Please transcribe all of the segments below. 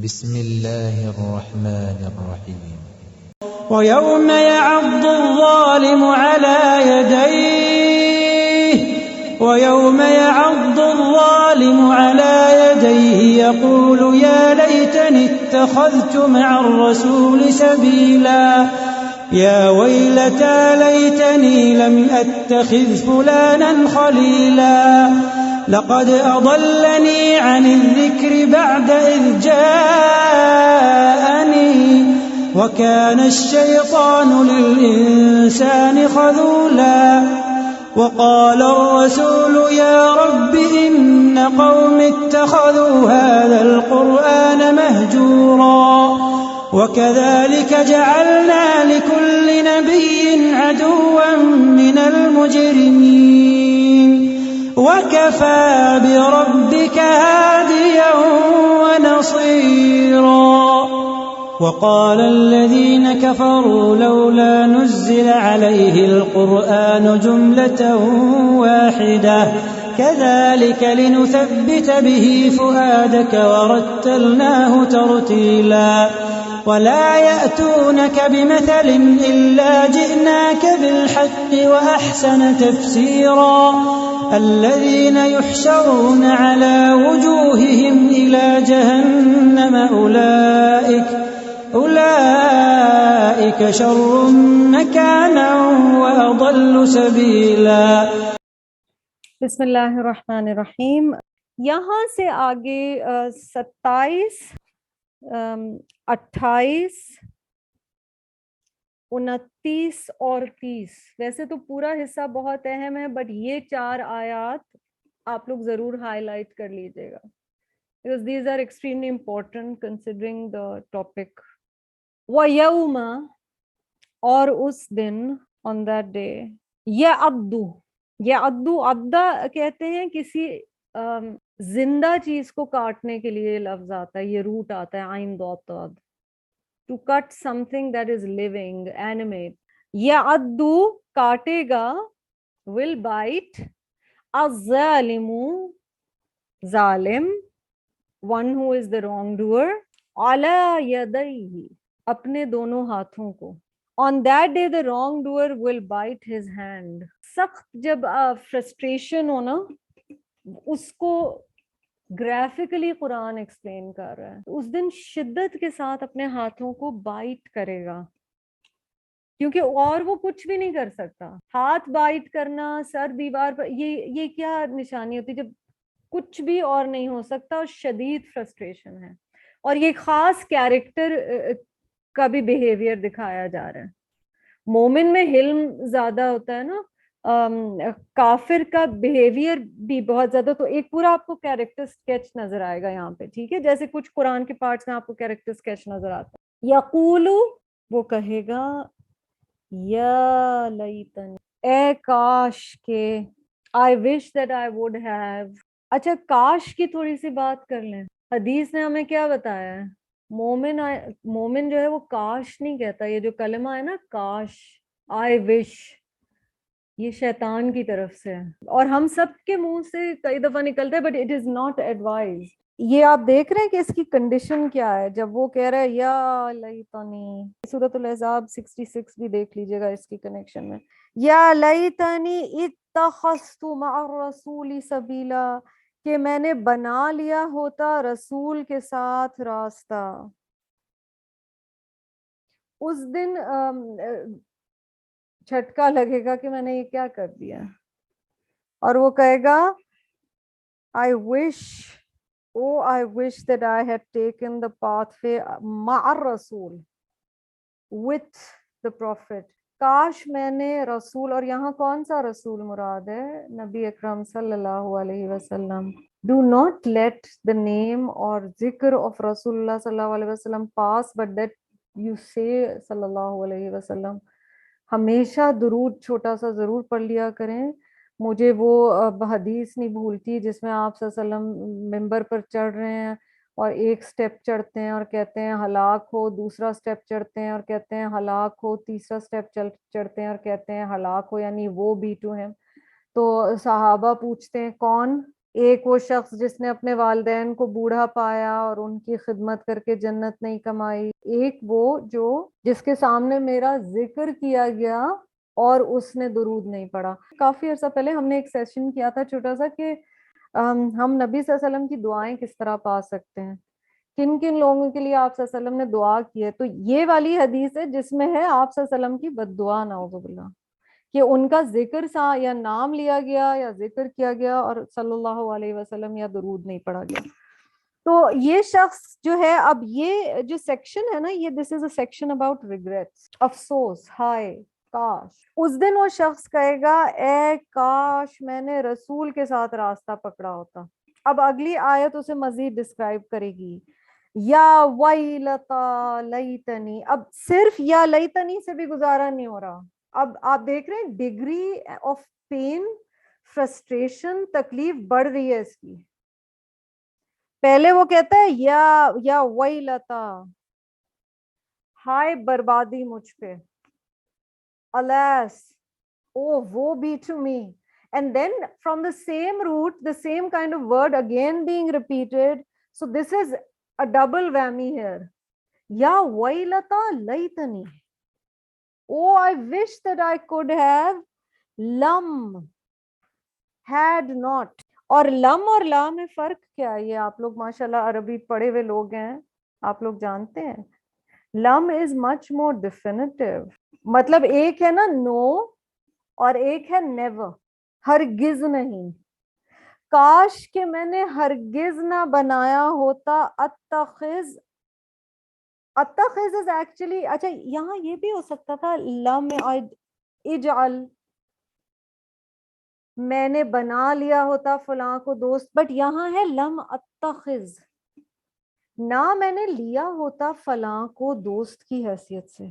بسم الله الرحمن الرحيم ويوم يعض الظالم على يديه يقول يا ليتني اتخذت مع الرسول سبيلا يا ويلتى ليتني لم أتخذ فلانا خليلا لقد أضلني عن الذكر بعد إذ جاءني وكان الشيطان للإنسان خذولا وقال الرسول يا رب إن قوم اتخذوا هذا القرآن مهجورا وكذلك جعلنا لكل نبي عدوا من المجرمين وكفى بربك هاديا ونصيرا وقال الذين كفروا لولا نزل عليه القرآن جملة واحدة كذلك لنثبت به فؤادك ورتلناه ترتيلا ولا يأتونك بمثل إلا جئناك بالحق وأحسن تفسيرا الذين يحشرون على وجوههم إلى جهنم أولئك شر مكانا وأضل سبيلا. بسم اللہ الرحمن الرحیم. یہاں سے آگے 27 28 29 اور 30 ویسے تو پورا حصہ بہت اہم ہے بٹ یہ 4 آیات آپ لوگ ضرور ہائی لائٹ کر لیجیے گا because these are extremely important considering the topic. وَيَوْمَ اور اس دن on that day یعدو عدہ کہتے ہیں کسی زندہ چیز کو کاٹنے کے لیے لفظ آتا ہے, یہ روٹ آتا ہے عین ضاد طاد, to cut something that is living, animate. یعدو کاٹے گا, will bite, الظالم ظالم, one who is the wrongdoer, علی یدیہ اپنے دونوں ہاتھوں کو. On that day the wrongdoer will bite his hand. سخت جب frustration ہو نا, اس کو گرافکلی قرآن ایکسپلین کر رہا ہے. اس دن شدت کے ساتھ اپنے ہاتھوں کو بائٹ کرے گا کیونکہ اور وہ کچھ بھی نہیں کر سکتا. ہاتھ بائٹ کرنا, سر دیوار پر, یہ کیا نشانی ہوتی جب کچھ بھی اور نہیں ہو سکتا اور شدید فرسٹریشن ہے. اور یہ خاص کیریکٹر کا بھی بیہیویئر دکھایا جا رہا ہے. مومن میں حلم زیادہ ہوتا ہے نا, کافر کا بیہیویئر بھی بہت زیادہ. تو ایک پورا آپ کو کیریکٹر اسکیچ نظر آئے گا یہاں پہ, ٹھیک ہے, جیسے کچھ قرآن کے پارٹس میں آپ کو کیریکٹر اسکیچ نظر آتا ہے. یقولو وہ کہے گا, یا لیتنی اے کاش کے, I wish that I would have. اچھا کاش کی تھوڑی سی بات کر لیں. حدیث نے ہمیں کیا بتایا ہے, مومن جو ہے وہ کاش نہیں کہتا. یہ جو کلمہ ہے نا کاش, I wish, یہ شیطان کی طرف سے ہے اور ہم سب کے منہ سے کئی دفعہ نکلتا ہے but it is not advise. یہ آپ دیکھ رہے ہیں کہ اس کی کنڈیشن کیا ہے جب وہ کہہ رہا ہے یا لیتنی. سورۃ الاحزاب 66 بھی دیکھ لیجیے گا اس کی کنیکشن میں. یا لیتنی اتخذت مع الرسول سبیلا, کہ میں نے بنا لیا ہوتا رسول کے ساتھ راستہ. اس دن جھٹکا لگے گا کہ میں نے یہ کیا کر دیا, اور وہ کہے گا I wish that I had taken the pathway مع الرسول, with the prophet. کاش میں نے رسول, اور یہاں کون سا رسول مراد ہے؟ نبی اکرم صلی اللہ علیہ وسلم. Do not let the name or ذکر of رسول اللہ صلی اللہ علیہ وسلم pass but that you say صلی اللہ علیہ وسلم. ہمیشہ درود چھوٹا سا ضرور پڑھ لیا کریں. مجھے وہ حدیث نہیں بھولتی جس میں آپ صلی اللہ علیہ وسلم ممبر پر چڑھ رہے ہیں اور ایک سٹیپ چڑھتے ہیں اور کہتے ہیں ہلاک ہو, دوسرا سٹیپ چڑھتے ہیں اور کہتے ہیں ہلاک ہو, تیسرا سٹیپ چڑھتے ہیں اور کہتے ہیں ہلاک ہو, یعنی وہ بی ٹو ہم. تو صحابہ پوچھتے ہیں کون؟ ایک وہ شخص جس نے اپنے والدین کو بوڑھا پایا اور ان کی خدمت کر کے جنت نہیں کمائی، ایک وہ جس کے سامنے میرا ذکر کیا گیا اور اس نے درود نہیں پڑھا. کافی عرصہ پہلے ہم نے ایک سیشن کیا تھا چھوٹا سا کہ ہم نبی صلی اللہ علیہ وسلم کی دعائیں کس طرح پا سکتے ہیں، کن کن لوگوں کے لیے آپ صلی اللہ علیہ وسلم نے دعا کی ہے. تو یہ والی حدیث ہے جس میں ہے آپ صلی اللہ علیہ وسلم کی بد دعا، نعوذ باللہ، کہ ان کا ذکر یا نام لیا گیا یا ذکر کیا گیا اور صلی اللہ علیہ وسلم یا درود نہیں پڑھا گیا. تو یہ شخص جو ہے، اب یہ جو سیکشن ہے نا، یہ دس is A section about regrets, افسوس، ہائے کاش. اس دن وہ شخص کہے گا اے کاش میں نے رسول کے ساتھ راستہ پکڑا ہوتا. اب اگلی آیت اسے مزید ڈسکرائب کرے گی، یا ویلتا لیتنی. اب صرف یا لیتنی سے بھی گزارا نہیں ہو رہا. اب آپ دیکھ رہے ہیں ڈگری آف پین، فرسٹریشن، تکلیف بڑھ رہی ہے اس کی. پہلے وہ کہتا ہے یا ویلتا، ہائے بربادی مجھ پہ، alas, oh woe be to me. And then from the same root, the same kind of word again being repeated. So this is a double whammy here. Ya wailata laytani. Oh, I wish that I could have lam, had not. اور لم اور لا میں فرق کیا ہے؟ یہ آپ لوگ ماشاءاللہ عربی پڑھے ہوئے لوگ ہیں، آپ لوگ جانتے ہیں. لم از مچ مور ڈیفینیٹیو. مطلب ایک ہے نا نو اور ایک ہے نیور، ہرگز نہیں. کاش کہ میں نے ہرگز نہ بنایا ہوتا. اتخذ از ایکچولی، اچھا یہاں یہ بھی ہو سکتا تھا لم اجعل، میں نے بنا لیا ہوتا فلاں کو دوست، بٹ یہاں ہے لم اتخذ، نہ میں نے لیا ہوتا فلاں کو دوست کی حیثیت سے.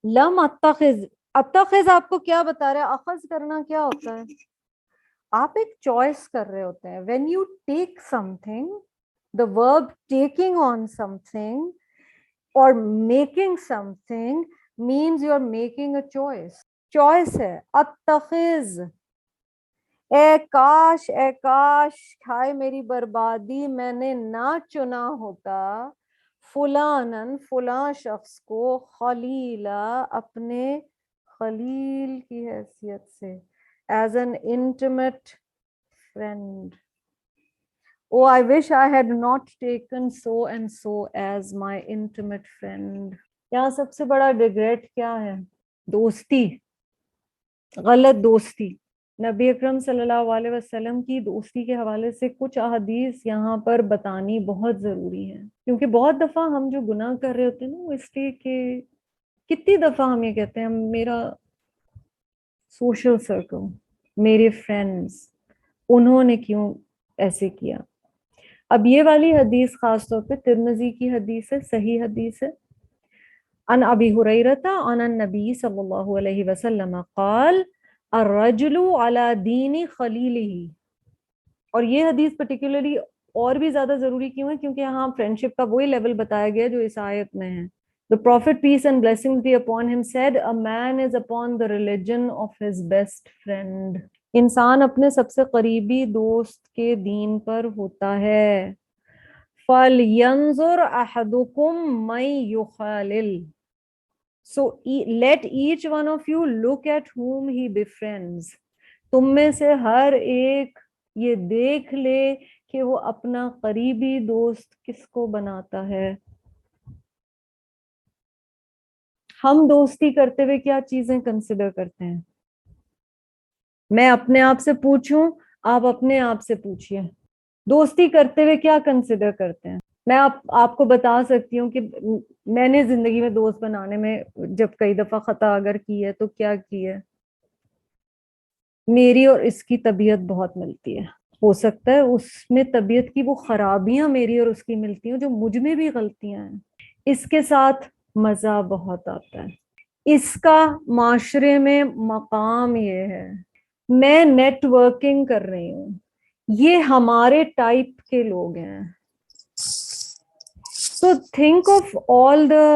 لم اتخذ، اتخذ آپ کو کیا بتا رہا ہے؟ اخذ کرنا کیا ہوتا ہے؟ آپ ایک چوائس کر رہے ہوتے ہیں. when you take something, the verb taking on something or making something means you are making a choice. choice ہے. اتخذ، اے کاش، اے کاش، ہائے میری بربادی، میں نے نہ چنا ہوتا فلانن، فلاں شخص کو، خلیلا، اپنے خلیل کی حیثیت سے، as an intimate friend. Oh, I wish I had not taken so and so as my intimate friend. یہاں سب سے بڑا ریگریٹ کیا ہے؟ دوستی، غلط دوستی. نبی اکرم صلی اللہ علیہ وسلم کی دوستی کے حوالے سے کچھ احادیث یہاں پر بتانی بہت ضروری ہے، کیونکہ بہت دفعہ ہم جو گناہ کر رہے ہوتے ہیں نا، وہ اس لیے کہ کتنی دفعہ ہم یہ کہتے ہیں میرا سوشل سرکل، میرے فرینڈز، انہوں نے کیوں ایسے کیا. اب یہ والی حدیث خاص طور پہ ترمذی کی حدیث ہے، صحیح حدیث ہے. عن ابی ہریرہ عن النبی صلی اللہ علیہ وسلم قال الرجل علی دین خلیلہ. اور یہ حدیث پرٹیکولرلی اور بھی زیادہ ضروری کیوں ہے؟ کیونکہ یہاں فرینڈشپ کا وہی لیول بتایا گیا جو اس آیت میں ہے. The Prophet, peace and blessings be upon him, said, a man is upon the religion of his best friend. انسان اپنے سب سے قریبی دوست کے دین پر ہوتا ہے. فَلْيَنْظُرْ أَحَدُكُمْ مَنْ يُخَالِلْ. So let each one of you look at whom he befriends. تم میں سے ہر ایک یہ دیکھ لے کہ وہ اپنا قریبی دوست کس کو بناتا ہے. ہم دوستی کرتے ہوئے کیا چیزیں کنسیڈر کرتے ہیں؟ میں اپنے آپ سے پوچھوں، آپ اپنے آپ سے پوچھئے، دوستی کرتے ہوئے کیا کنسیڈر کرتے ہیں؟ میں آپ کو بتا سکتی ہوں کہ میں نے زندگی میں دوست بنانے میں جب کئی دفعہ خطا اگر کی ہے تو کیا کی ہے. میری اور اس کی طبیعت بہت ملتی ہے. ہو سکتا ہے اس میں طبیعت کی وہ خرابیاں میری اور اس کی ملتی ہیں جو مجھ میں بھی غلطیاں ہیں. اس کے ساتھ مزہ بہت آتا ہے. اس کا معاشرے میں مقام یہ ہے. میں نیٹ ورکنگ کر رہی ہوں، یہ ہمارے ٹائپ کے لوگ ہیں. So think of all the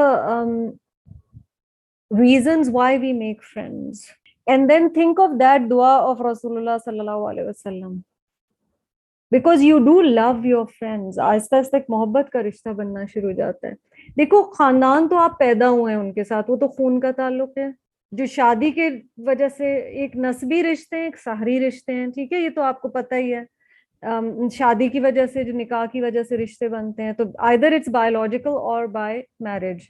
reasons why we make friends, and then think of that dua of Rasulullah sallallahu alaihi wasallam. Because you do love your friends. آہستہ آہستہ ایک محبت کا رشتہ بننا شروع ہو جاتا ہے. دیکھو خاندان تو آپ پیدا ہوئے ہیں ان کے ساتھ, وہ تو خون کا تعلق ہے. جو شادی کے وجہ سے ایک نسبی رشتے ہیں, ایک سحری رشتے ہیں, ٹھیک ہے, یہ تو آپ کو پتہ ہی ہے. شادی کی وجہ سے, جو نکاح کی وجہ سے رشتے بنتے ہیں, تو either it's biological or by marriage.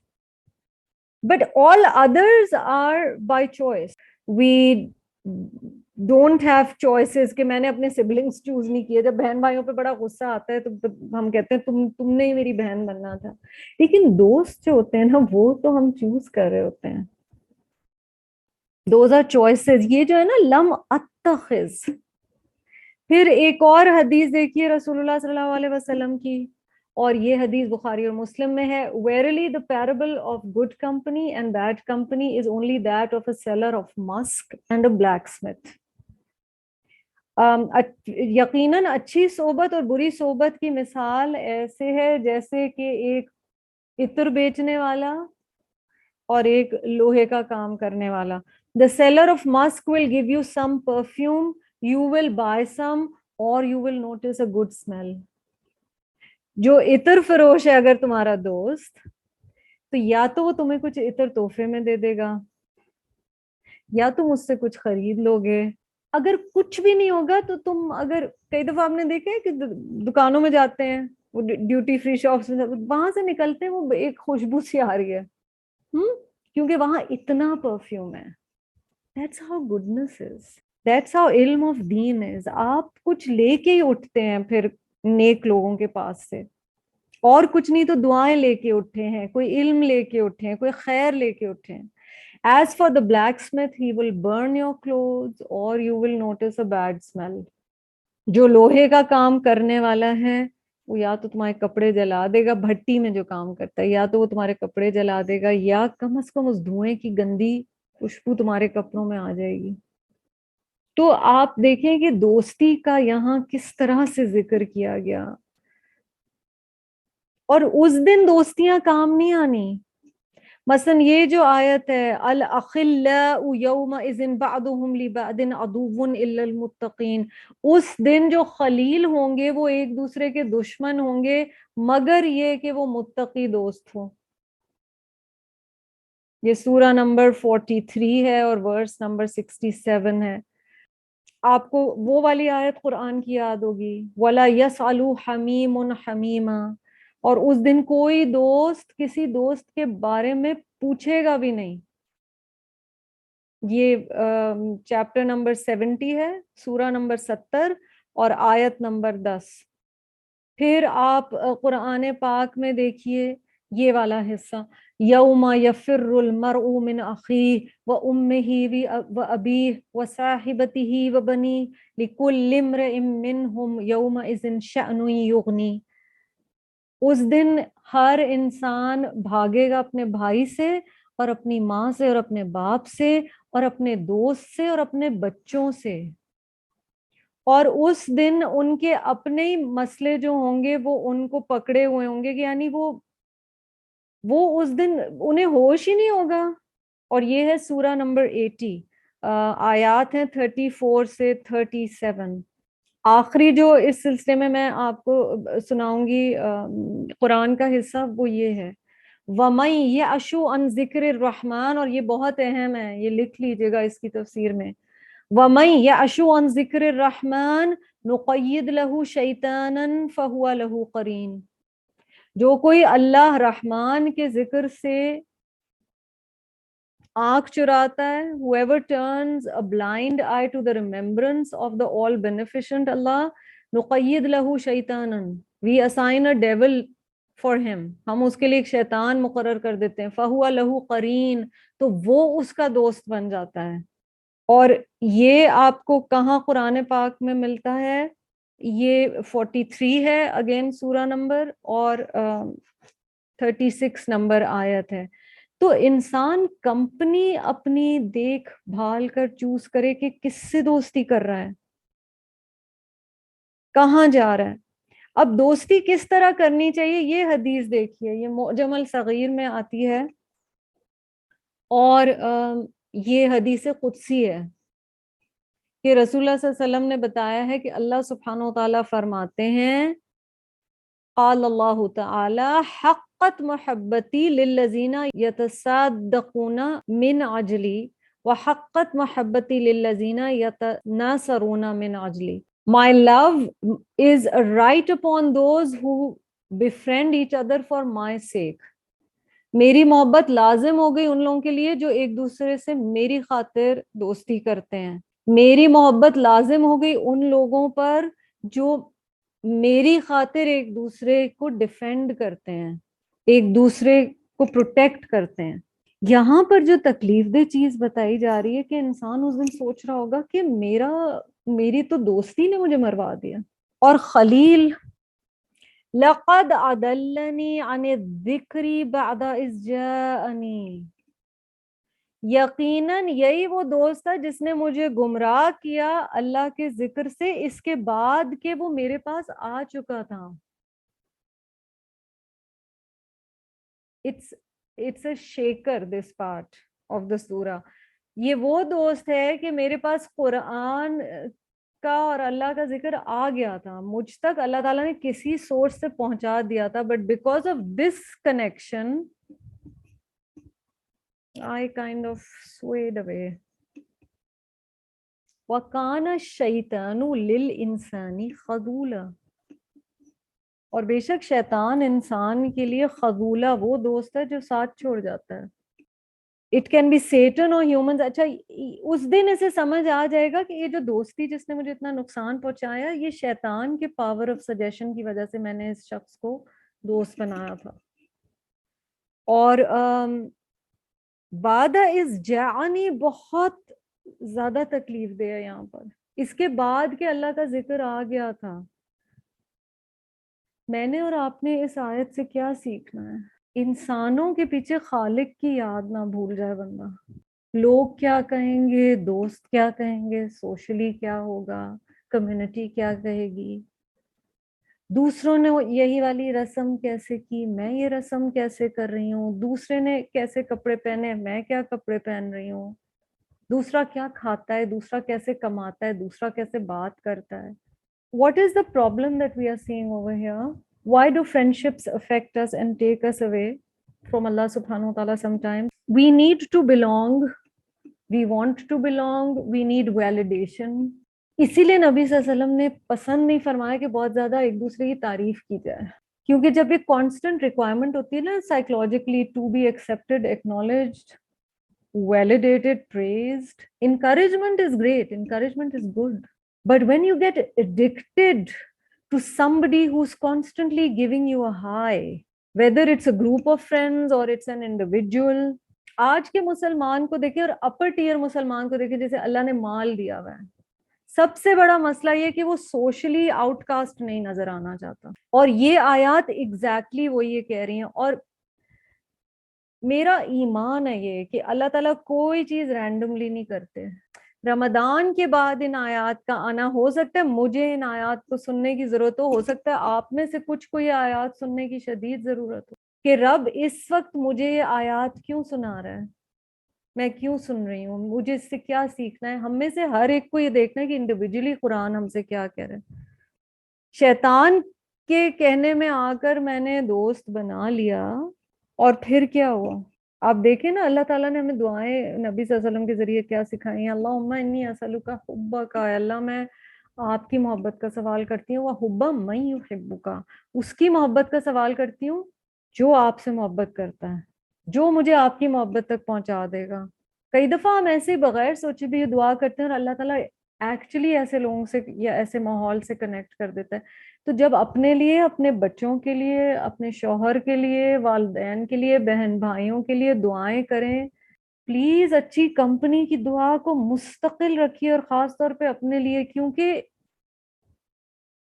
But all others are by choice. We don't have choices کہ میں نے اپنے سبلنگس چوز نہیں کیے. جب بہن بھائیوں پہ بڑا غصہ آتا ہے تو ہم کہتے ہیں تم نے ہی میری بہن بننا تھا. لیکن دوست جو ہوتے ہیں نا, وہ تو ہم چوز کر رہے ہوتے ہیں. Those are choices. یہ جو ہے نا لم اتخذ. پھر ایک اور حدیث دیکھیے رسول اللہ صلی اللہ علیہ وسلم کی, اور یہ حدیث بخاری اور مسلم میں ہے. Verily the parable of good company and bad company is only that of a seller of musk and a blacksmith. یقیناً اچھی صحبت اور بری صحبت کی مثال ایسے ہے جیسے کہ ایک عطر بیچنے والا اور ایک لوہے کا کام کرنے والا. The seller of musk will give you some perfume, you will buy some, or you will notice a good smell. جو عطر فروش ہے اگر تمہارا دوست, تو یا تو وہ تمہیں کچھ عطر تحفے میں دے دے گا, یا تم اس سے کچھ خرید لو گے. اگر کچھ بھی نہیں ہوگا تو تم, اگر کئی دفعہ آپ نے دیکھا ہے کہ دکانوں میں جاتے ہیں, وہ ڈیوٹی فری شاپس میں, وہاں سے نکلتے ہیں وہ ایک خوشبو سی آ رہی ہے, کیونکہ وہاں اتنا پرفیوم ہے. That's how goodness is. That's how علم of دین is. آپ کچھ لے کے ہی اٹھتے ہیں پھر نیک لوگوں کے پاس سے, اور کچھ نہیں تو دعائیں لے کے اٹھے ہیں, کوئی علم لے کے اٹھے ہیں, کوئی خیر لے کے اٹھے ہیں. As for the blacksmith, he will burn your clothes or you will notice a bad smell. جو لوہے کا کام کرنے والا ہے وہ یا تو تمہارے کپڑے جلا دے گا, بھٹی میں جو کام کرتا ہے, یا تو وہ تمہارے کپڑے جلا دے گا, یا کم از کم اس دھوئیں کی گندی خوشبو تمہارے کپڑوں میں آ جائے گی. تو آپ دیکھیں کہ دوستی کا یہاں کس طرح سے ذکر کیا گیا, اور اس دن دوستیاں کام نہیں آنی. مثلا یہ جو آیت ہے الاخلاء یومئذ بعضهم لبعض عدو الا المتقین, اس دن جو خلیل ہوں گے وہ ایک دوسرے کے دشمن ہوں گے مگر یہ کہ وہ متقی دوست ہوں. یہ سورہ نمبر 43 ہے اور ورس نمبر 67 ہے. آپ کو وہ والی آیت قرآن کی یاد ہوگی, وَلَا يَسْأَلُ حَمِيمٌ حَمِيمًا, اور اس دن کوئی دوست کسی دوست کے بارے میں پوچھے گا بھی نہیں. یہ چیپٹر نمبر 70 ہے, سورہ نمبر 70 اور آیت نمبر 10. پھر آپ قرآن پاک میں دیکھیے یہ والا حصہ, یوم یفر المرء من اخیہ وامہ وابیہ وصاحبتہ وبنیہ لکل امرئ منہم یومئذ شأن یغنیہ. اس دن ہر انسان بھاگے گا اپنے بھائی سے اور اپنی ماں سے اور اپنے باپ سے اور اپنے دوست سے اور اپنے بچوں سے, اور اس دن ان کے اپنے ہی مسئلے جو ہوں گے وہ ان کو پکڑے ہوئے ہوں گے, کہ یعنی وہ اس دن انہیں ہوش ہی نہیں ہوگا. اور یہ ہے سورہ نمبر 80, آیات ہیں 34 سے 37. آخری جو اس سلسلے میں آپ کو سناؤں گی قرآن کا حصہ وہ یہ ہے, وَمَن يَعْشُ عَن ذِكْرِ الرَّحْمَنِ, اور یہ بہت اہم ہے, یہ لکھ لیجئے گا اس کی تفسیر میں, وَمَن يَعْشُ عَن ذِكْرِ الرَّحْمَنِ نُقَيِّضْ لَهُ شَيْطَانًا فَهُوَ لَهُ قَرِينٌ. جو کوئی اللہ رحمان کے ذکر سے آنکھ چراتا ہے, whoever turns a blind eye to the remembrance of the all beneficent Allah, نُقَيِّضْ لَهُ شَيْطَانًا, we assign a devil for him, ہم اس کے لیے ایک شیطان مقرر کر دیتے ہیں, فَهُوَ لَهُ قَرِين, تو وہ اس کا دوست بن جاتا ہے. اور یہ آپ کو کہاں قرآن پاک میں ملتا ہے, یہ 43 ہے اگین سورہ نمبر, اور 36 نمبر آیت ہے. تو انسان کمپنی اپنی دیکھ بھال کر چوز کرے کہ کس سے دوستی کر رہا ہے, کہاں جا رہا ہے. اب دوستی کس طرح کرنی چاہیے یہ حدیث دیکھیے, یہ معجم الصغیر میں آتی ہے اور یہ حدیث قدسی ہے. کہ رسول اللہ صلی اللہ علیہ وسلم نے بتایا ہے کہ اللہ سبحانہ و تعالیٰ فرماتے ہیں قال اللہ تعالی حقت محبتی للذین یتصادقون من عجلی وحقت محبتی للذین یتناصرون من Ijli. My love is right upon those who befriend each other for my sake. میری محبت لازم ہو گئی ان لوگوں کے لیے جو ایک دوسرے سے میری خاطر دوستی کرتے ہیں. میری محبت لازم ہو گئی ان لوگوں پر جو میری خاطر ایک دوسرے کو ڈیفینڈ کرتے ہیں, ایک دوسرے کو پروٹیکٹ کرتے ہیں. یہاں پر جو تکلیف دہ چیز بتائی جا رہی ہے کہ انسان اس دن سوچ رہا ہوگا کہ میری تو دوستی نے مجھے مروا دیا. اور خلیل لقد اضلنی عن الذکر بعد اذ جاءنی, یقیناً یہی وہ دوست تھا جس نے مجھے گمراہ کیا اللہ کے ذکر سے اس کے بعد کہ وہ میرے پاس آ چکا تھا. It's a shaker, this part of the surah. یہ وہ دوست ہے کہ میرے پاس قرآن کا اور اللہ کا ذکر آ گیا تھا, مجھ تک اللہ تعالیٰ نے کسی سورس سے پہنچا دیا تھا, but because of this connection I kind of swayed away. وَكَانَ الشَّيْطَانُ لِلْإِنسَانِ خَذُولًا, اور بے شک شیطان انسان کے لیے خذولا وہ دوست ہے جو ساتھ چھوڑ جاتا ہے. اٹ کین بی سیٹن اور ہیومنز. اچھا اس دن اسے سمجھ آ جائے گا کہ یہ جو دوستی جس نے مجھے اتنا نقصان پہنچایا یہ شیطان کے پاور آف سجیشن کی وجہ سے میں نے اس شخص کو دوست بنایا تھا. اور بعد از جاءنی بہت زیادہ تکلیف دے ہے یہاں پر, اس کے بعد کہ اللہ کا ذکر آ گیا تھا. میں نے اور آپ نے اس آیت سے کیا سیکھنا ہے؟ انسانوں کے پیچھے خالق کی یاد نہ بھول جائے بندہ. لوگ کیا کہیں گے, دوست کیا کہیں گے, سوشلی کیا ہوگا, کمیونٹی کیا کہے گی, دوسروں نے یہی والی رسم کیسے کی, میں یہ رسم کیسے کر رہی ہوں, دوسرے نے کیسے کپڑے پہنے, میں کیا کپڑے پہن رہی ہوں, دوسرا کیا کھاتا ہے, دوسرا کیسے کماتا ہے, دوسرا کیسے بات کرتا ہے. What is the problem that we are seeing over here? Why do friendships affect us and take us away from Allah subhanahu wa ta'ala sometimes? We need to belong. We want to belong. We need validation. اسی لیے نبی صلی اللہ علیہ وسلم نے پسند نہیں فرمایا کہ بہت زیادہ ایک دوسرے کی تعریف کی جائے, کیونکہ جب ایک کانسٹنٹ ریکوائرمنٹ ہوتی ہے نا psychologically to be accepted, acknowledged, validated, praised, encouragement is great, encouragement is good. But when you get addicted to somebody who's constantly giving you a high, whether it's a group of friends or it's an individual, آج کے مسلمان کو دیکھیں اور اپر tier مسلمان کو دیکھیں جیسے اللہ نے مال دیا ہوا ہے, سب سے بڑا مسئلہ یہ کہ وہ سوشلی آؤٹ کاسٹ نہیں نظر آنا چاہتا. اور یہ آیات ایگزیکٹلی وہ یہ کہہ رہی ہیں. اور میرا ایمان ہے یہ کہ اللہ تعالیٰ کوئی چیز رینڈملی نہیں کرتے. رمضان کے بعد ان آیات کا آنا, ہو سکتا ہے مجھے ان آیات کو سننے کی ضرورت ہو سکتا ہے آپ میں سے کچھ کو یہ آیات سننے کی شدید ضرورت ہو کہ رب اس وقت مجھے یہ آیات کیوں سنا رہا ہے, میں کیوں سن رہی ہوں, مجھے اس سے کیا سیکھنا ہے. ہم میں سے ہر ایک کو یہ دیکھنا ہے کہ انڈیویجولی قرآن ہم سے کیا کہہ رہے ہیں. شیطان کے کہنے میں آ کر میں نے دوست بنا لیا اور پھر کیا ہوا آپ دیکھیں نا. اللہ تعالیٰ نے ہمیں دعائیں نبی صلی اللہ علیہ وسلم کے ذریعے کیا سکھائی ہیں. اللہم انی اسألک حبک, اللہ میں آپ کی محبت کا سوال کرتی ہوں, وحب من یحبک, اس کی محبت کا سوال کرتی ہوں جو آپ سے محبت کرتا ہے, جو مجھے آپ کی محبت تک پہنچا دے گا. کئی دفعہ ہم ایسے بغیر سوچے بھی یہ دعا کرتے ہیں اور اللہ تعالیٰ ایکچولی ایسے لوگوں سے یا ایسے ماحول سے کنیکٹ کر دیتا ہے. تو جب اپنے لیے, اپنے بچوں کے لیے, اپنے شوہر کے لیے, والدین کے لیے, بہن بھائیوں کے لیے دعائیں کریں, پلیز اچھی کمپنی کی دعا کو مستقل رکھیے, اور خاص طور پہ اپنے لیے, کیونکہ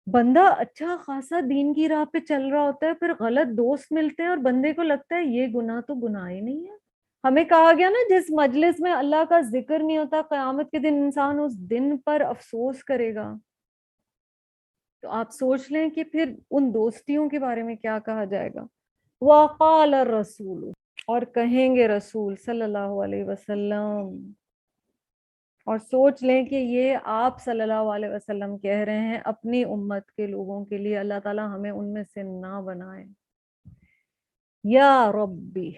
بندہ اچھا خاصا دین کی راہ پہ چل رہا ہوتا ہے, پھر غلط دوست ملتے ہیں اور بندے کو لگتا ہے یہ گناہ تو گناہ ہی نہیں ہے. ہمیں کہا گیا نا جس مجلس میں اللہ کا ذکر نہیں ہوتا قیامت کے دن انسان اس دن پر افسوس کرے گا. تو آپ سوچ لیں کہ پھر ان دوستیوں کے بارے میں کیا کہا جائے گا. وقال الرسول, اور کہیں گے رسول صلی اللہ علیہ وسلم, اور سوچ لیں کہ یہ آپ صلی اللہ علیہ وسلم کہہ رہے ہیں اپنی امت کے لوگوں کے لیے. اللہ تعالیٰ ہمیں ان میں سے نہ بنائے. یا ربی،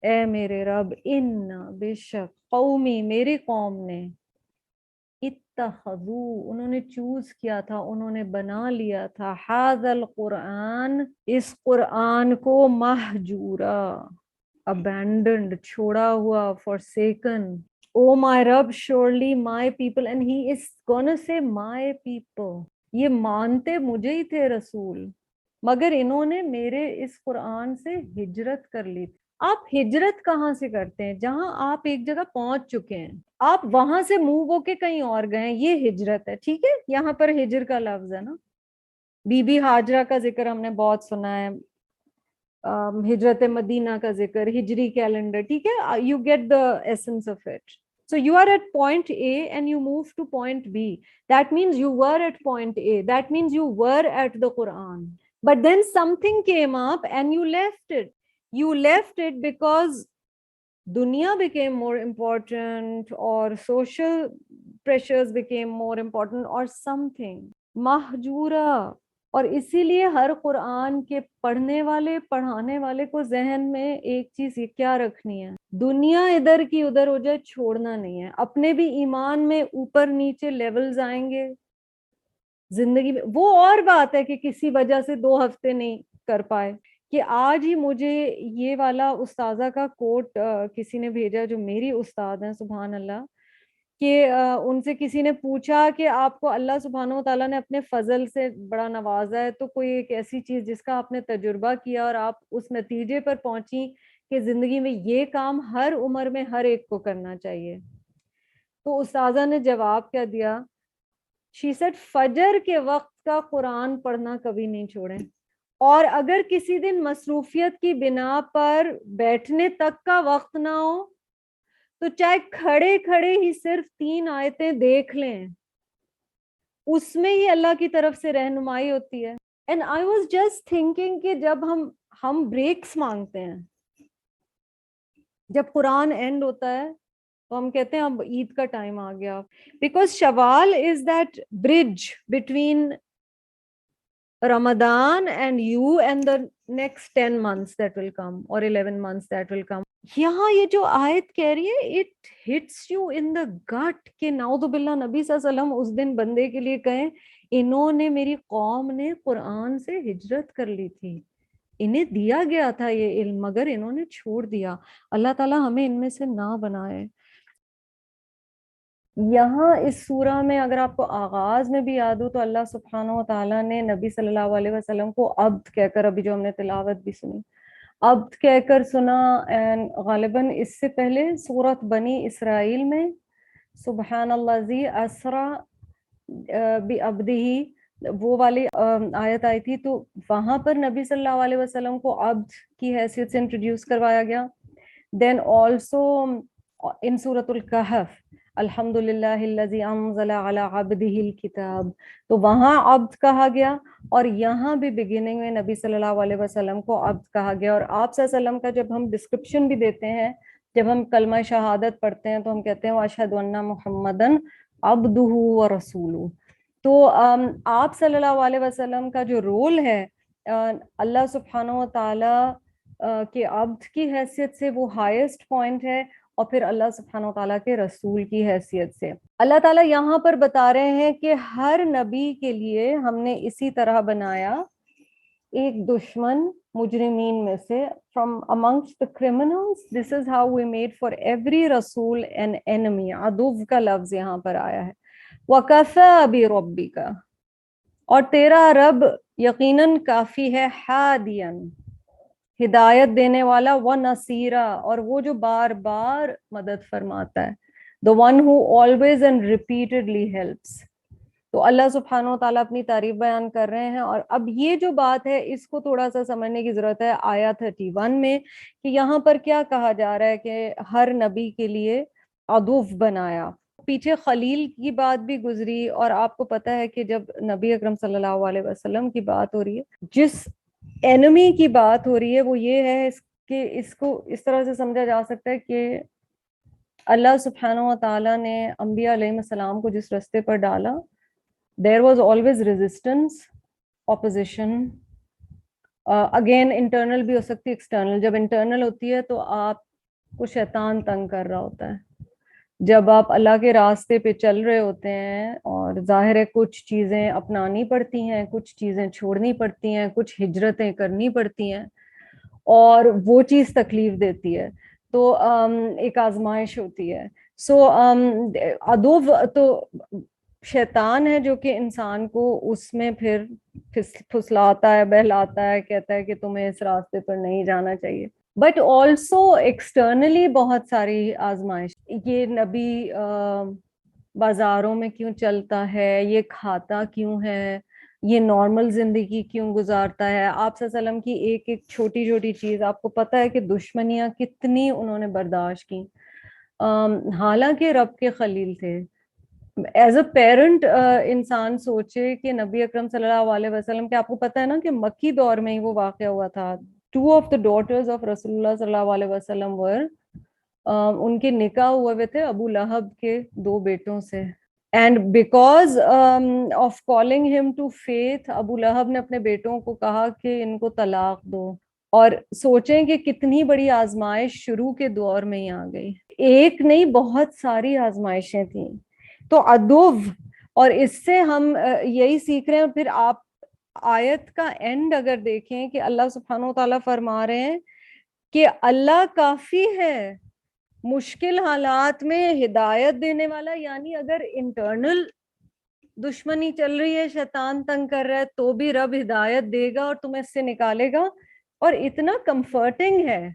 اے میرے رب، ان بے شک قومی، میری قوم نے، اتخذو، انہوں نے چوز کیا تھا، انہوں نے بنا لیا تھا، ھذا القرآن، اس قرآن کو، مہجورا، abandoned، چھوڑا ہوا، forsaken. Oh my Rabb, surely my people, and he is gonna say my people. یہ مانتے مجھے ہی تھے رسول، مگر انہوں نے میرے اس قرآن سے ہجرت کر لی تھی. آپ ہجرت کہاں سے کرتے ہیں؟ جہاں آپ ایک جگہ پہنچ چکے ہیں، آپ وہاں سے موو ہو کے کہیں اور گئے ہیں، یہ ہجرت ہے. ٹھیک ہے، یہاں پر ہجر کا لفظ ہے نا. بی بی ہاجرہ کا ذکر ہم نے بہت سنا ہے، ہجرت مدینہ کا ذکر، ہجری کیلنڈر. ٹھیک ہے، you get the essence of it. So you are at point A and you move to point B. That means you were at point A. That means you were at the Quran. But then something came up and you left it. You left it because dunya became more important, or social pressures became more important, or something. Mahjura. اور اسی لیے ہر قرآن کے پڑھنے والے، پڑھانے والے کو ذہن میں ایک چیز کیا رکھنی ہے، دنیا ادھر کی ادھر ہو جائے چھوڑنا نہیں ہے. اپنے بھی ایمان میں اوپر نیچے لیولز آئیں گے زندگی میں. وہ اور بات ہے کہ کسی وجہ سے 2 ہفتے نہیں کر پائے. کہ آج ہی مجھے یہ والا استاذہ کا کوٹ کسی نے بھیجا جو میری استاد ہیں، سبحان اللہ، کہ ان سے کسی نے پوچھا کہ آپ کو اللہ سبحانہ و تعالیٰ نے اپنے فضل سے بڑا نوازا ہے، تو کوئی ایک ایسی چیز جس کا آپ نے تجربہ کیا اور آپ اس نتیجے پر پہنچی کہ زندگی میں یہ کام ہر عمر میں ہر ایک کو کرنا چاہیے. تو استاذہ نے جواب کیا دیا؟ شی سیڈ، فجر کے وقت کا قرآن پڑھنا کبھی نہیں چھوڑیں، اور اگر کسی دن مصروفیت کی بنا پر بیٹھنے تک کا وقت نہ ہو تو چاہے کھڑے کھڑے ہی صرف 3 آیتیں دیکھ لیں، اس میں ہی اللہ کی طرف سے رہنمائی ہوتی ہے. And I was just thinking کہ جب ہم بریکس مانگتے ہیں، جب قرآن اینڈ ہوتا ہے تو ہم کہتے ہیں اب عید کا ٹائم آ گیا، because Shawwal is that bridge between Ramadan and you and the next 10 months that will come, or 11 months that will come. یہاں یہ جو آیت کہہ رہی ہے it hits you in the gut کہ نعوذ باللہ نبی صلی اللہ علیہ وسلم اس دن بندے کے لیے کہیں انہوں نے، میری قوم نے قرآن سے ہجرت کر لی تھی، انہیں دیا گیا تھا یہ علم مگر انہوں نے چھوڑ دیا. اللہ تعالیٰ ہمیں ان میں سے نہ بنائے. یہاں اس سورہ میں اگر آپ کو آغاز میں بھی یاد ہو تو اللہ سبحانہ و تعالیٰ نے نبی صلی اللہ علیہ وسلم کو عبد کہہ کر، ابھی جو ہم نے تلاوت بھی سنی، عبد کہہ کر سنا. غالباً اس سے پہلے سورۃ بنی اسرائیل میں سبحان الذی اسریٰ بعبدہ، وہ والی آیت آئی تھی، تو وہاں پر نبی صلی اللہ علیہ وسلم کو عبد کی حیثیت سے انٹروڈیوس کروایا گیا. دین آلسو ان سورۃ الکہف، الحمدللہ الذی انزل علی عبدہ الکتاب، تو وہاں عبد کہا گیا، اور یہاں بھی بگننگ میں نبی صلی اللہ علیہ وسلم کو عبد کہا گیا. اور آپ صلی اللہ علیہ وسلم کا جب ہم ڈسکرپشن بھی دیتے ہیں، جب ہم کلمہ شہادت پڑھتے ہیں تو ہم کہتے ہیں واشہد ان محمدن عبدہ ورسولہ. تو آپ صلی اللہ علیہ وسلم کا جو رول ہے اللہ سبحانہ و تعالیٰ کے عبد کی حیثیت سے وہ ہائیسٹ پوائنٹ ہے، اور پھر اللہ سبحانہ و تعالیٰ کے رسول کی حیثیت سے. اللہ تعالیٰ یہاں پر بتا رہے ہیں کہ ہر نبی کے لیے ہم نے اسی طرح بنایا ایک دشمن مجرمین میں سے، from amongst the criminals. This is how we made for every رسول an enemy. عدو کا لفظ یہاں پر آیا ہے. وَكَفَى بِرَبِّكَ، اور تیرا رب یقیناً کافی ہے، ہادیاً، ہدایت دینے والا، وَنَصِيرًا، اور وہ جو بار بار مدد فرماتا ہے، the one who always and repeatedly helps. تو اللہ سبحانہ و تعالیٰ اپنی تعریف بیان کر رہے ہیں. اور اب یہ جو بات ہے اس کو تھوڑا سا سمجھنے کی ضرورت ہے آیا 31 میں، کہ یہاں پر کیا کہا جا رہا ہے کہ ہر نبی کے لیے عدو بنایا. پیچھے خلیل کی بات بھی گزری، اور آپ کو پتہ ہے کہ جب نبی اکرم صلی اللہ علیہ وسلم کی بات ہو رہی ہے، جس اینمی کی بات ہو رہی ہے وہ یہ ہے کہ اس کو اس طرح سے سمجھا جا سکتا ہے کہ اللہ سبحانہ و تعالیٰ نے انبیاء علیہ السلام کو جس راستے پر ڈالا, there was always resistance, opposition. Again internal بھی ہو سکتی ہے, ایکسٹرنل. جب انٹرنل ہوتی ہے تو آپ کو شیطان تنگ کر رہا ہوتا ہے. جب آپ اللہ کے راستے پہ چل رہے ہوتے ہیں اور ظاہر ہے کچھ چیزیں اپنانی پڑتی ہیں, کچھ چیزیں چھوڑنی پڑتی ہیں, کچھ ہجرتیں کرنی پڑتی ہیں, اور وہ چیز تکلیف دیتی ہے, تو ایک آزمائش ہوتی ہے. سو عدو تو شیطان ہے جو کہ انسان کو اس میں پھر پھسلاتا ہے, بہلاتا ہے, کہتا ہے کہ تمہیں اس راستے پر نہیں جانا چاہیے. بٹ آلسو ایکسٹرنلی بہت ساری آزمائش. یہ نبی بازاروں میں کیوں چلتا ہے, یہ کھاتا کیوں ہے, یہ نارمل زندگی کیوں گزارتا ہے. آپ صلی اللہ علیہ وسلم کی ایک ایک چھوٹی چھوٹی چیز, آپ کو پتہ ہے کہ دشمنیاں کتنی انہوں نے برداشت کی, حالانکہ رب کے خلیل تھے. ایز اے پیرنٹ انسان سوچے کہ نبی اکرم صلی اللہ علیہ وسلم, کہ آپ کو پتہ ہے نا کہ مکی دور میں ہی وہ واقعہ ہوا تھا. 2 of the daughters of رسول اللہ صلی اللہ علیہ وسلم were ان کے نکاح ہوئے ہوئے تھے ابو لہب کے 2 بیٹوں سے. اینڈ بیکاز آف کالنگ ہم ٹو فیتھ, ابو لہب نے اپنے بیٹوں کو کہا کہ ان کو طلاق دو. اور سوچیں کہ کتنی بڑی آزمائش شروع کے دور میں ہی آ گئی. ایک نہیں, بہت ساری آزمائشیں تھیں. تو عدو, اور اس سے ہم یہی سیکھ رہے ہیں. پھر آپ آیت کا اینڈ اگر دیکھیں کہ اللہ سبحانہ و تعالیٰ فرما رہے ہیں کہ اللہ کافی ہے مشکل حالات میں ہدایت دینے والا. یعنی اگر انٹرنل دشمنی چل رہی ہے, شیطان تنگ کر رہا ہے, تو بھی رب ہدایت دے گا اور تمہیں اس سے نکالے گا. اور اتنا کمفرٹنگ ہے.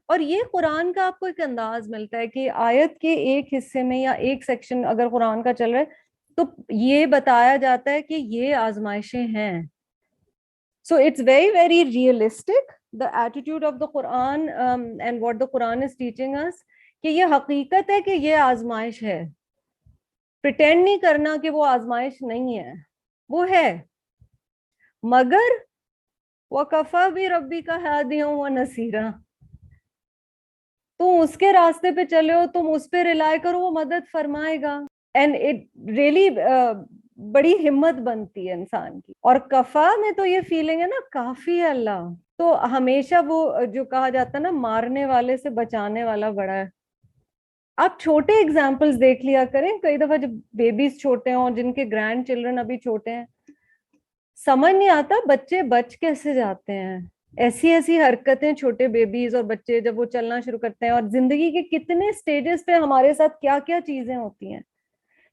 اور یہ قرآن کا آپ کو ایک انداز ملتا ہے کہ آیت کے ایک حصے میں یا ایک سیکشن اگر قرآن کا چل رہا ہے تو یہ بتایا جاتا ہے کہ یہ آزمائشیں ہیں. So it's very, very realistic, the attitude of the Quran and what the Quran is teaching us, کہ یہ حقیقت ہے کہ یہ آزمائش ہے. پریٹینڈ نہیں کرنا کہ وہ آزمائش نہیں ہے, وہ ہے. مگر وَكَفَى بِرَبِّكَ هَادِيًا وَنَصِيرًا, تم اس کے راستے پہ چلے ہو, تم اس پہ ریلائی کرو, وہ مدد فرمائے گا. اینڈ اٹ ریئلی بڑی ہمت بنتی ہے انسان کی. اور کفا میں تو یہ فیلنگ ہے نا, کافی ہے اللہ. تو ہمیشہ وہ جو کہا جاتا ہے نا, مارنے والے سے بچانے والا بڑا ہے. آپ چھوٹے ایگزامپلس دیکھ لیا کریں. کئی دفعہ جب بیبیز چھوٹے ہوں, جن کے گرینڈ چلڈرن ابھی چھوٹے ہیں, سمجھ نہیں آتا بچے بچ کیسے جاتے ہیں. ایسی ایسی حرکتیں چھوٹے بیبیز اور بچے جب وہ چلنا شروع کرتے ہیں, اور زندگی کے کتنے سٹیجز پہ ہمارے ساتھ کیا کیا چیزیں ہوتی ہیں.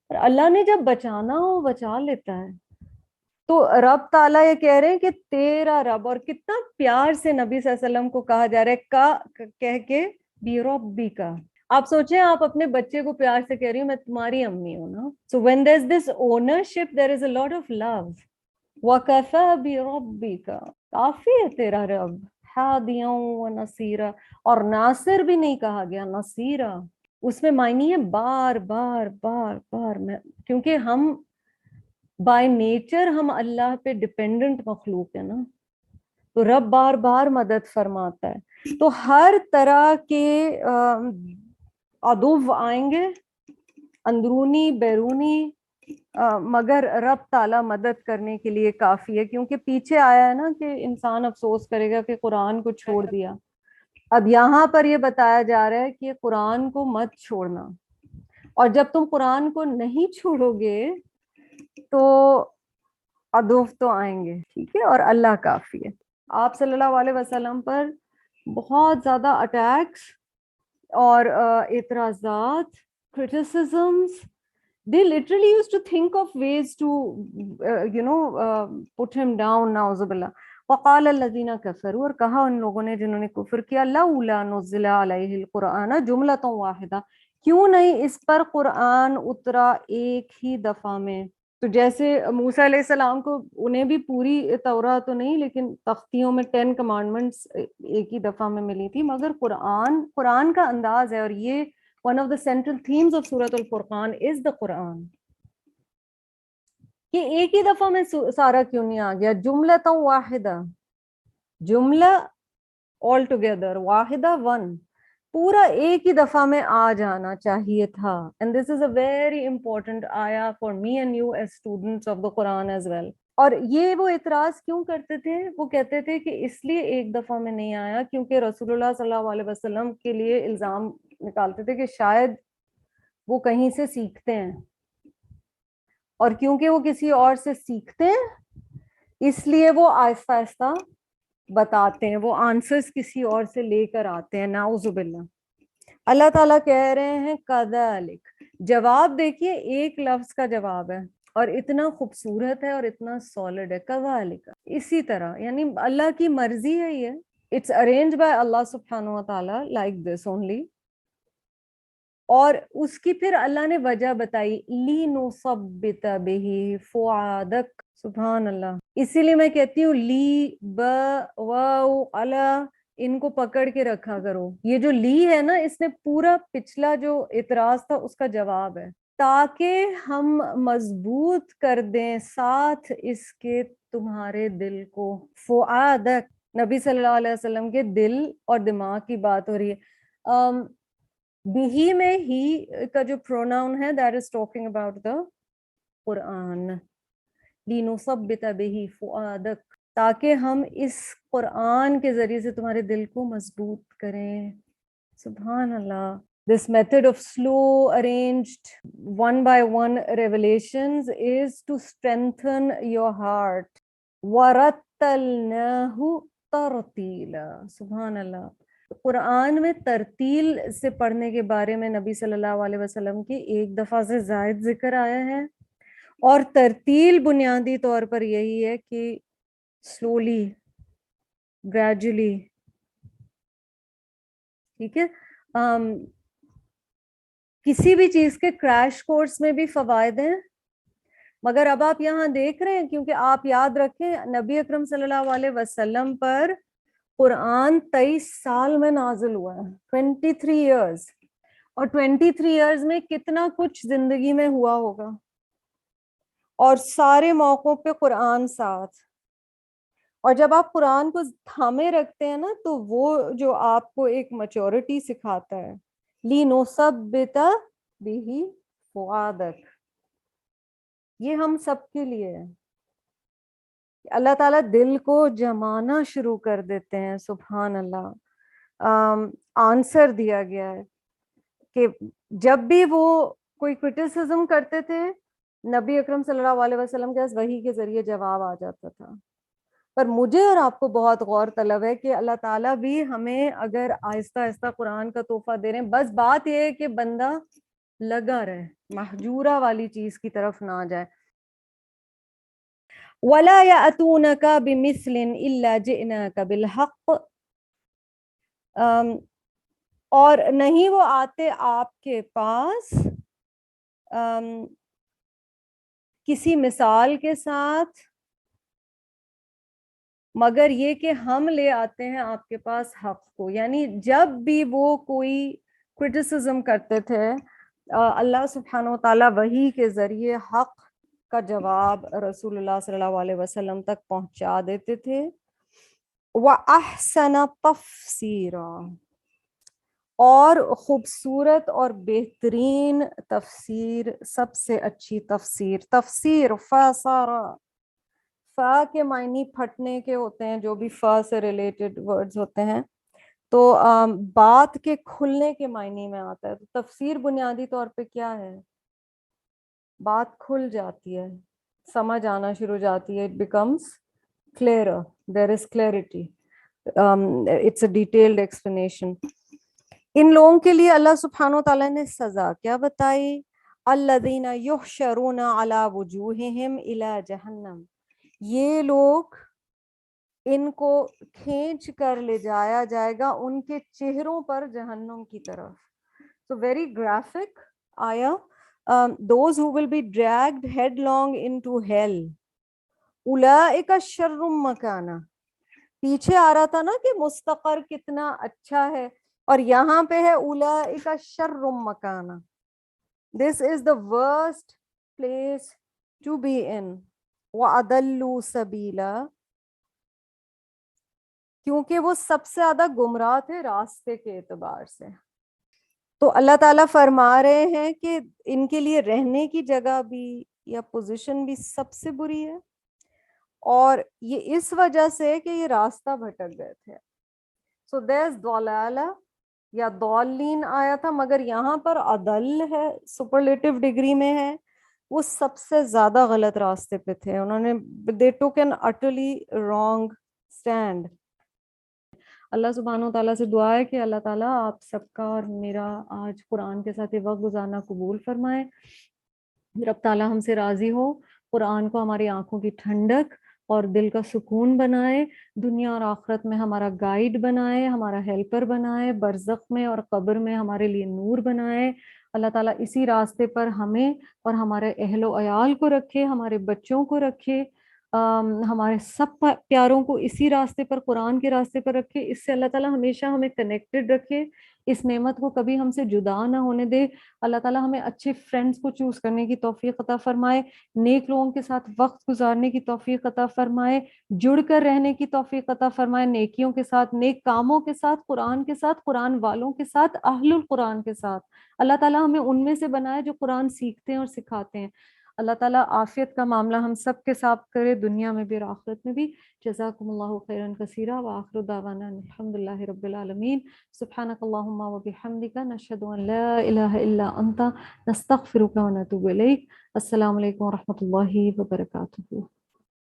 اللہ نے جب بچانا ہو بچا لیتا ہے. تو رب تعالیٰ یہ کہہ رہے ہیں کہ تیرا رب, اور کتنا پیار سے نبی صلی اللہ علیہ وسلم کو کہا جا رہا ہے کا کہہ کے, بی ربی کا. آپ سوچیں آپ اپنے بچے کو پیار سے کہہ رہی ہوں میں تمہاری امی ہوں نا. So when there is this ownership there is a lot of love. وَكَفَى بِرَبِّكَ, کافی ہے تیرا رب, ہادیاں ونصیرا. اور ناصر بھی نہیں کہا گیا, نصیرا. اس میں معنی ہے بار بار بار بار. کیونکہ ہم بائی نیچر ہم اللہ پہ ڈپینڈنٹ مخلوق ہے نا, تو رب بار بار مدد فرماتا ہے. تو ہر طرح کے عدو آئیں گے, اندرونی بیرونی, مگر رب تعالیٰ مدد کرنے کے لیے کافی ہے. کیونکہ پیچھے آیا ہے نا کہ انسان افسوس کرے گا کہ قرآن کو چھوڑ دیا. اب یہاں پر یہ بتایا جا رہا ہے کہ قرآن کو مت چھوڑنا, اور جب تم قرآن کو نہیں چھوڑو گے تو عدو تو آئیں گے. ٹھیک ہے, اور اللہ کافی ہے. آپ صلی اللہ علیہ وسلم پر بہت زیادہ اٹیکس اور اعتراضات, criticisms, they literally used to think of ways to put him down, نعوذ باللہ. وقال الذین کفروا, اور کہا ان لوگوں نے جنہوں نے کفر کیا, لولا نزل علیہ القرآن جملۃ واحدہ, کیوں نہیں اس پر قرآن اترا ایک ہی دفعہ میں. تو جیسے موسیٰ علیہ السلام کو انہیں بھی پوری تورات تو نہیں لیکن تختیوں میں 10 کمانڈمنٹس ایک ہی دفعہ میں ملی تھی. مگر قرآن کا انداز ہے, اور یہ one of the central themes of Surah Al-Furqan is the Quran, کہ ایک ہی دفعہ میں سارا کیوں نہیں آ گیا. جملۃ واحدہ, جملہ all together, واحدہ one. پورا ایک ہی دفعہ میں آ جانا چاہیے تھا. And this is a very important آیا for me and you as students of the Quran as well. اور یہ وہ اعتراض کیوں کرتے تھے؟ وہ کہتے تھے کہ اس لیے ایک دفعہ میں نہیں آیا کیونکہ رسول اللہ صلی اللہ علیہ وسلم کے لیے الزام نکالتے تھے کہ شاید وہ کہیں سے سیکھتے ہیں، اور کیونکہ وہ کسی اور سے سیکھتے ہیں اس لیے وہ آہستہ آہستہ بتاتے ہیں، وہ آنسرز کسی اور سے لے کر آتے ہیں. نعوذ باللہ. اللہ تعالیٰ کہہ رہے ہیں کذالک. جواب دیکھیے ایک لفظ کا جواب ہے اور اتنا خوبصورت ہے اور اتنا سالڈ ہے. کذالک، اسی طرح، یعنی اللہ کی مرضی ہے یہ. اٹس ارینج بائی اللہ سبحانہ و تعالیٰ لائک دس اونلی. اور اس کی پھر اللہ نے وجہ بتائی، لِنُثَبِّتَ بِهِ فُؤَادَكَ. سبحان اللہ. اسی لیے میں کہتی ہوں لی، ب، واو، الا، ان کو پکڑ کے رکھا کرو. یہ جو لی ہے نا، اس نے پورا پچھلا جو اعتراض تھا اس کا جواب ہے. تاکہ ہم مضبوط کر دیں ساتھ اس کے تمہارے دل کو. فؤادک، نبی صلی اللہ علیہ وسلم کے دل اور دماغ کی بات ہو رہی ہے. بھی میں ہی کا جو پروناؤن ہے that is talking about the قرآن. لِنُثَبِّتَ بِهِ فُؤَادَكَ، تاکہ ہم اس قرآن کے ذریعے سے تمہارے دل کو مضبوط کریں. سبحان اللہ. This method of slow arranged one by one revelations is to strengthen your heart. وَرَتَّلْنَاهُ تَرْتِيلًا. سبحان اللہ. قرآن میں ترتیل سے پڑھنے کے بارے میں نبی صلی اللہ علیہ وسلم کی ایک دفعہ سے زائد ذکر آیا ہے. اور ترتیل بنیادی طور پر یہی ہے کہ سلولی، گریجولی. ٹھیک ہے. کسی بھی چیز کے کریش کورس میں بھی فوائد ہیں، مگر اب آپ یہاں دیکھ رہے ہیں، کیونکہ آپ یاد رکھیں نبی اکرم صلی اللہ علیہ وسلم پر قرآن 23 سال میں نازل ہوا ہے. 23 ایئرز. اور 23 ایئرز میں کتنا کچھ زندگی میں ہوا ہوگا، اور سارے موقعوں پہ قرآن ساتھ. اور جب آپ قرآن کو تھامے رکھتے ہیں نا تو وہ جو آپ کو ایک میچورٹی سکھاتا ہے. لِنُثَبِّتَ بِهِ فُؤَادَكَ. یہ ہم سب کے لیے ہے. اللہ تعالیٰ دل کو جمانا شروع کر دیتے ہیں. سبحان اللہ. آنسر دیا گیا ہے کہ جب بھی وہ کوئی کرٹیسزم کرتے تھے نبی اکرم صلی اللہ علیہ وسلم کے پاس وحی کے ذریعے جواب آ جاتا تھا. پر مجھے اور آپ کو بہت غور طلب ہے کہ اللہ تعالیٰ بھی ہمیں اگر آہستہ آہستہ قرآن کا تحفہ دے رہے ہیں، بس بات یہ ہے کہ بندہ لگا رہے، محجورہ والی چیز کی طرف نہ جائے. وَلَا يَأْتُونَكَ بِمِثْلٍ إِلَّا جِئْنَاكَ بِالْحَقِّ. اور نہیں وہ آتے آپ کے پاس کسی مثال کے ساتھ، مگر یہ کہ ہم لے آتے ہیں آپ کے پاس حق کو. یعنی جب بھی وہ کوئی کرٹیسزم کرتے تھے اللہ سبحانہ و تعالیٰ وحی کے ذریعے حق کا جواب رسول اللہ صلی اللہ علیہ وسلم تک پہنچا دیتے تھے. وَأَحْسَنَ تَفْسِيرًا، اور خوبصورت اور بہترین تفسیر، سب سے اچھی تفسیر. تفسیر فَسَرَ، فا کے معنی پھٹنے کے ہوتے ہیں، جو بھی فا سے ریلیٹڈ ورڈز ہوتے ہیں تو بات کے کھلنے کے معنی میں آتا ہے. تو تفسیر بنیادی طور پہ کیا ہے؟ بات کھل جاتی ہے، سمجھ آنا شروع جاتی ہے. It becomes clearer, there is clarity. It's a detailed explanation. ان لوگوں کے لیے اللہ سبحانہ و تعالیٰ نے سزا کیا بتائی؟ الذین یحشرون علی وجوہہم الی جہنم. یہ لوگ، ان کو کھینچ کر لے جایا جائے گا ان کے چہروں پر جہنم کی طرف. So very graphic آیا. Those who will be dragged headlong into hell. اولئک شر مکانا. پیچھے آ رہا تھا نا کہ مستقر کتنا اچھا ہے، اور یہاں پہ ہے اولئک شر مکانا. This is the worst place to be in. وَأَضَلُّوا سَبِيلًا. کیونکہ وہ سب سے زیادہ گمراہ تھے راستے کے اعتبار سے. تو اللہ تعالیٰ فرما رہے ہیں کہ ان کے لیے رہنے کی جگہ بھی یا پوزیشن بھی سب سے بری ہے، اور یہ اس وجہ سے کہ یہ راستہ بھٹک گئے تھے. سو there's ضلالہ یا ضالین آیا تھا، مگر یہاں پر اضل ہے، سپرلیٹو ڈگری میں ہے. وہ سب سے زیادہ غلط راستے پہ تھے. انہوں نے they took an utterly wrong stand. اللہ سبحانہ و تعالیٰ سے دعا ہے کہ اللہ تعالیٰ آپ سب کا اور میرا آج قرآن کے ساتھ یہ وقت گزارنا قبول فرمائے. رب تعالیٰ ہم سے راضی ہو، قرآن کو ہماری آنکھوں کی ٹھنڈک اور دل کا سکون بنائے، دنیا اور آخرت میں ہمارا گائیڈ بنائے، ہمارا ہیلپر بنائے، برزخ میں اور قبر میں ہمارے لیے نور بنائے. اللہ تعالیٰ اسی راستے پر ہمیں اور ہمارے اہل و عیال کو رکھے، ہمارے بچوں کو رکھے، ہمارے سب پیاروں کو اسی راستے پر، قرآن کے راستے پر رکھے. اس سے اللہ تعالیٰ ہمیشہ ہمیں کنیکٹڈ رکھے، اس نعمت کو کبھی ہم سے جدا نہ ہونے دے. اللہ تعالیٰ ہمیں اچھے فرینڈز کو چوز کرنے کی توفیق عطا فرمائے، نیک لوگوں کے ساتھ وقت گزارنے کی توفیق عطا فرمائے، جڑ کر رہنے کی توفیق عطا فرمائے، نیکیوں کے ساتھ، نیک کاموں کے ساتھ، قرآن والوں کے ساتھ، اہل القرآن کے ساتھ. اللہ تعالیٰ ہمیں ان میں سے بنائے جو قرآن سیکھتے ہیں اور سکھاتے ہیں. اللہ تعالیٰ عافیت کا معاملہ ہم سب کے ساتھ کرے، دنیا میں بھی اور آخرت میں بھی. جزاکم اللہ خیرا کثیرا وآخر دعوانا الحمد للہ رب العالمین. سبحانک اللہم وبحمدک، نشہد ان لا الہ الا انت، نستغفرک ونتوب الیک. السلام علیکم ورحمۃ اللہ وبرکاتہ.